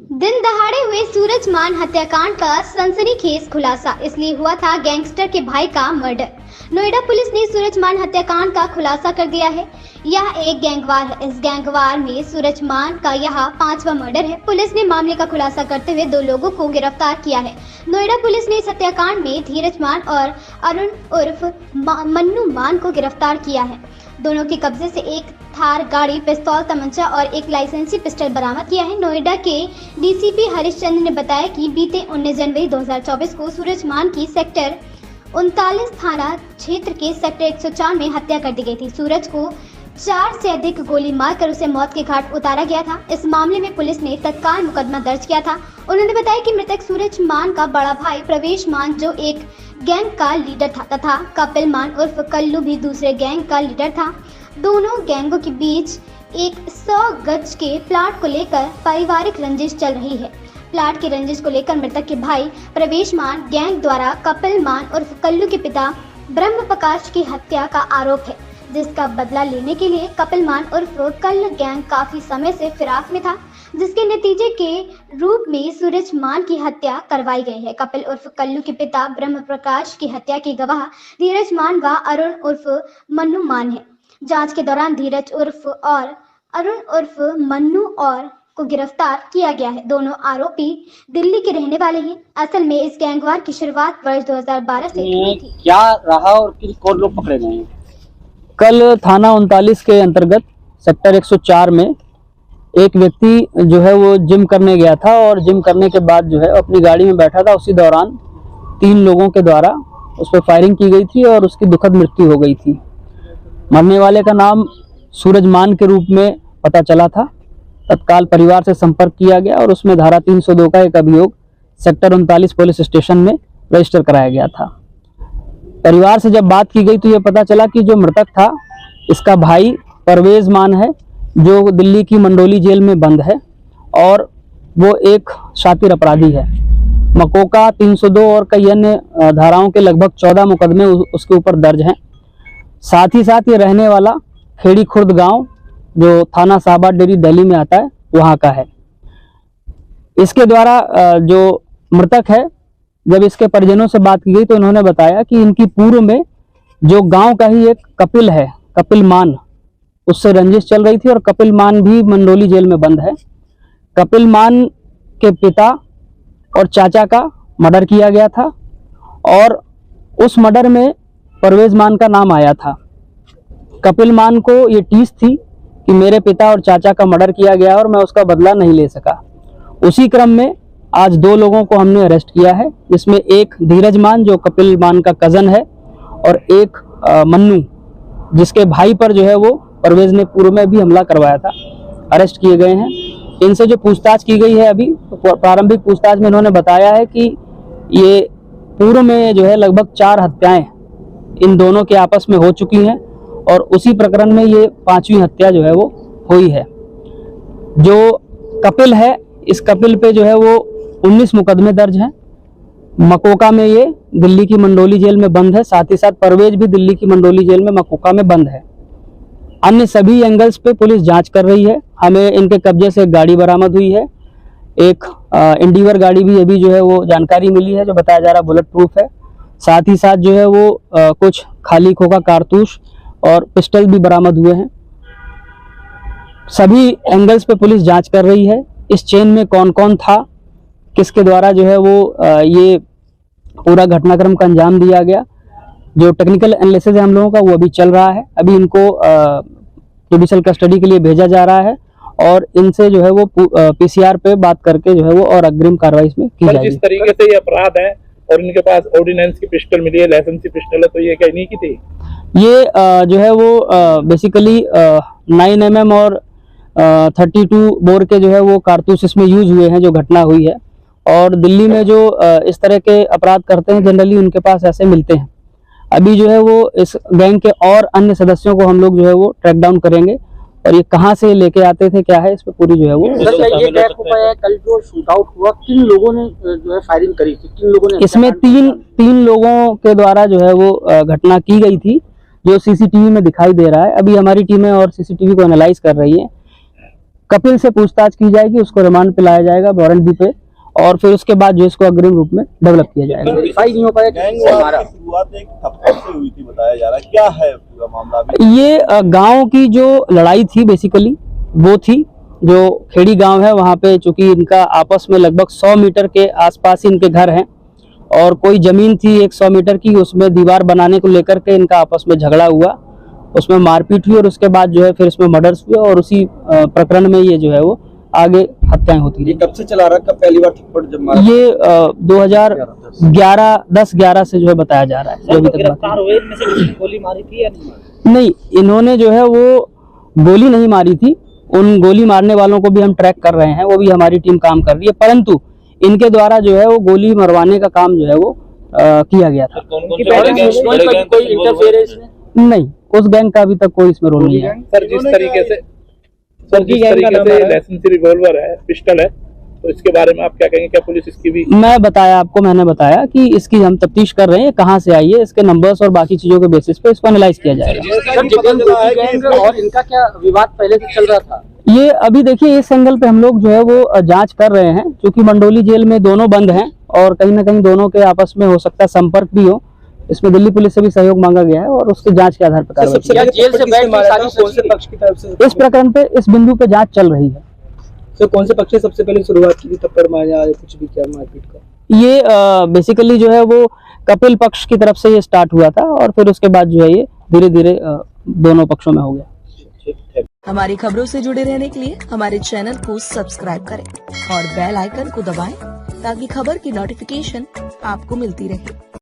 दिन दहाड़े हुए सूरज मान हत्याकांड का सनसनीखेज खुलासा, इसलिए हुआ था गैंगस्टर के भाई का मर्डर। नोएडा पुलिस ने सूरज मान हत्याकांड का खुलासा कर दिया है। यह एक गैंगवार है। इस गैंगवार में सूरज मान का यह 5वां मर्डर है। पुलिस ने मामले का खुलासा करते हुए 2 लोगों को गिरफ्तार किया है। नोएडा पुलिस ने इस हत्याकांड में धीरज मान और अरुण उर्फ मन्नू मान को गिरफ्तार किया है। दोनों के कब्जे से एक थार गाड़ी, पिस्तौल, तमंचा और एक लाइसेंसी पिस्टल बरामद किया है। नोएडा के डीसीपी हरिश्चंद्र ने बताया कि बीते 19 जनवरी 2024 को सूरज मान की सेक्टर 39 थाना क्षेत्र के सेक्टर 104 में हत्या कर दी गई थी। सूरज को 4 से अधिक गोली मारकर उसे मौत के घाट उतारा गया था। इस मामले में पुलिस ने तत्काल मुकदमा दर्ज किया था। उन्होंने बताया कि मृतक सूरज मान का बड़ा भाई प्रवेश मान जो एक गैंग का लीडर था तथा कपिल मान उर्फ कल्लू भी दूसरे गैंग का लीडर था। दोनों गैंगों के बीच एक 100 गज के प्लाट को लेकर पारिवारिक रंजिश चल रही है। प्लाट की रंजिश को लेकर मृतक के भाई प्रवेश मान गैंग द्वारा कपिल मान उर्फ कल्लू के पिता ब्रह्म प्रकाश की हत्या का आरोप है, जिसका बदला लेने के लिए कपिल मान उर्फ कल्लू गैंग काफी समय से फिराक में था, जिसके नतीजे के रूप में सूरज मान की हत्या करवाई गई है। कपिल उर्फ कल्लू के पिता ब्रह्म प्रकाश की हत्या के गवाह धीरज मान व अरुण उर्फ मन्नू मान है। जांच के दौरान धीरज उर्फ और अरुण उर्फ मन्नू और को गिरफ्तार किया गया है। दोनों आरोपी दिल्ली के रहने वाले हैं। असल में इस गैंगवार की शुरुआत वर्ष 2012 से हुई थी। क्या रहा और कौन लोग पकड़े गए हैं? कल थाना 39 के अंतर्गत सेक्टर 104 में एक व्यक्ति जो है वो जिम करने गया था और जिम करने के बाद जो है अपनी गाड़ी में बैठा था। उसी दौरान 3 लोगों के द्वारा उस पर फायरिंग की गई थी और उसकी दुखद मृत्यु हो गई थी। मरने वाले का नाम सूरज मान के रूप में पता चला था। तत्काल परिवार से संपर्क किया गया और उसमें धारा 302 का एक अभियोग सेक्टर 39 पुलिस स्टेशन में रजिस्टर कराया गया था। परिवार से जब बात की गई तो ये पता चला कि जो मृतक था इसका भाई परवेज मान है, जो दिल्ली की मंडोली जेल में बंद है और वो एक शातिर अपराधी है। मकोका 302 और कई अन्य धाराओं के लगभग 14 मुकदमे उसके ऊपर दर्ज हैं। साथ ही साथ ये रहने वाला खेड़ी खुर्द गांव जो थाना साहबाद डेरी दिल्ली में आता है वहाँ का है। इसके द्वारा जो मृतक है, जब इसके परिजनों से बात की गई तो उन्होंने बताया कि इनकी पूर्व में जो गांव का ही एक कपिल है, कपिल मान, उससे रंजिश चल रही थी और कपिल मान भी मंडोली जेल में बंद है। कपिल मान के पिता और चाचा का मर्डर किया गया था और उस मर्डर में परवेज मान का नाम आया था। कपिल मान को ये टीस थी कि मेरे पिता और चाचा का मर्डर किया गया और मैं उसका बदला नहीं ले सका। उसी क्रम में आज 2 लोगों को हमने अरेस्ट किया है, जिसमें एक धीरज मान जो कपिल मान का कजन है और एक मन्नू जिसके भाई पर जो है वो परवेज ने पूर्व में भी हमला करवाया था, अरेस्ट किए गए हैं। इनसे जो पूछताछ की गई है अभी, तो प्रारंभिक पूछताछ में इन्होंने बताया है कि ये पूर्व में जो है लगभग 4 हत्याएं इन दोनों के आपस में हो चुकी हैं और उसी प्रकरण में ये 5वीं हत्या जो है वो हुई है। जो कपिल है, इस कपिल पे जो है वो 19 मुकदमे दर्ज हैं। मकोका में ये दिल्ली की मंडोली जेल में बंद है, साथ ही साथ परवेज भी दिल्ली की मंडोली जेल में मकोका में बंद है। अन्य सभी एंगल्स पे पुलिस जांच कर रही है। हमें इनके कब्जे से एक गाड़ी बरामद हुई है, एक इंडिवर गाड़ी भी अभी जो है वो जानकारी मिली है, जो बताया जा रहा बुलेट प्रूफ है। साथ ही साथ जो है वो कुछ खाली खोखा कारतूस और पिस्टल भी बरामद हुए हैं। सभी एंगल्स पे पुलिस जांच कर रही है। इस चेन में कौन कौन था, किसके द्वारा जो है वो ये पूरा घटनाक्रम का अंजाम दिया गया, जो टेक्निकल एनालिसिस है हम लोगों का वो अभी चल रहा है। अभी इनको जुडिशियल कस्टडी के लिए भेजा जा रहा है और इनसे जो है वो पीसीआर पे बात करके जो है वो और अग्रिम कार्रवाई इसमें की जाएगी। जिस तरीके से ये अपराध है और इनके पास ऑर्डिनेंस की पिस्टल मिली है, लाइसेंसी पिस्टल है, तो ये क्या इन्हीं की थी? ये जो है वो बेसिकली 9mm और 32 बोर के जो है वो कारतूस इसमें यूज हुए हैं जो घटना हुई है। और दिल्ली में जो इस तरह के अपराध करते हैं जनरली उनके पास ऐसे मिलते हैं। अभी जो है वो इस गैंग के और अन्य सदस्यों को हम लोग जो है वो ट्रैक डाउन करेंगे और ये कहाँ से लेके आते थे, क्या है, इस पे पूरी जो है वो ये ट्रैक हो पाया। कल जो शूट आउट हुआ, किन लोगों ने जो है फायरिंग करी थी, किन लोगों ने? इसमें तीन लोगों के द्वारा जो है वो घटना की गई थी, जो सीसीटीवी में दिखाई दे रहा है। अभी हमारी टीमें और सीसीटीवी को एनालाइज कर रही है। कपिल से पूछताछ की जाएगी, उसको रिमांड पे लाया जाएगा वारंट पे, और फिर उसके बाद जो इसको अग्रिम रूप में डेवलप किया जाएगा। वेरीफाई नहीं हो पाया कि गैंग किसने वार मारा। की शुरुआत एक थप्पड़ से हुई थी बताया जा रहा है, क्या है पूरा मामला अभी? ये गांव की जो लड़ाई थी बेसिकली वो थी, जो खेड़ी गांव है वहां पे, चूंकि इनका आपस में लगभग 100 मीटर के आसपास ही इनके घर हैं, और कोई जमीन थी 100 मीटर की, उसमें दीवार बनाने को लेकर के इनका आपस में झगड़ा हुआ, उसमें मारपीट हुई, और उसके बाद जो है फिर इसमें मर्डर्स हुए, और उसी प्रकरण में ये जो है वो आगे हत्याएं होती रही। कब से चला रहा, कब पहली बार थप्पड़ जब मारा? ये 2011 10-11 से जो है बताया जा रहा है। जो अभी तक गिरफ्तार हुए इनमें से किसी ने गोली मारी थी या नहीं मारी? नहीं, इन्होंने जो है वो गोली नहीं मारी थी, उन गोली मारने वालों को भी हम ट्रैक कर रहे हैं, वो भी हमारी टीम काम कर रही है, परंतु इनके द्वारा जो है वो गोली मरवाने का काम जो है वो किया गया था। कोई इंटरफेरेंस नहीं, उस गैंग का अभी तक कोई इसमें रोल नहीं है। सर जिस तरीके से लाइसेंसी रिवॉल्वर है, पिस्टल है, तो इसके बारे में आप क्या कहेंगे? क्या पुलिस इसकी भी? मैंने बताया कि इसकी हम तफ्तीश कर रहे हैं, कहाँ से आई है, इसके नंबर्स और बाकी चीजों के बेसिस पे इसको एनालाइज किया जाएगा। और इनका क्या विवाद पहले से चल रहा था? ये अभी देखिए इस एंगल पे हम लोग जो है वो जांच कर रहे हैं, क्योंकि मंडोली जेल में दोनों बंद हैं और कहीं ना कहीं दोनों के आपस में हो सकता है संपर्क भी हो। इसमें दिल्ली पुलिस से भी सहयोग मांगा गया है और उसके जांच के आधार पर कार्रवाई की जाएगी। जेल से बैठ के साजिश कौन से पक्ष की तरफ से? इस प्रकरण पे इस बिंदु पे जांच चल रही है। सर कौन से पक्ष से सबसे पहले शुरुआत की थी थप्पड़ मारने या कुछ भी किया मारपीट का? ये बेसिकली जो है वो कपिल पक्ष की तरफ से ये स्टार्ट हुआ था, और फिर उसके बाद जो है ये धीरे धीरे दोनों पक्षों में हो गया। हमारी खबरों से जुड़े रहने के लिए हमारे चैनल को सब्सक्राइब करें और बेल आइकन को दबाएं ताकि खबर की नोटिफिकेशन आपको मिलती रहे।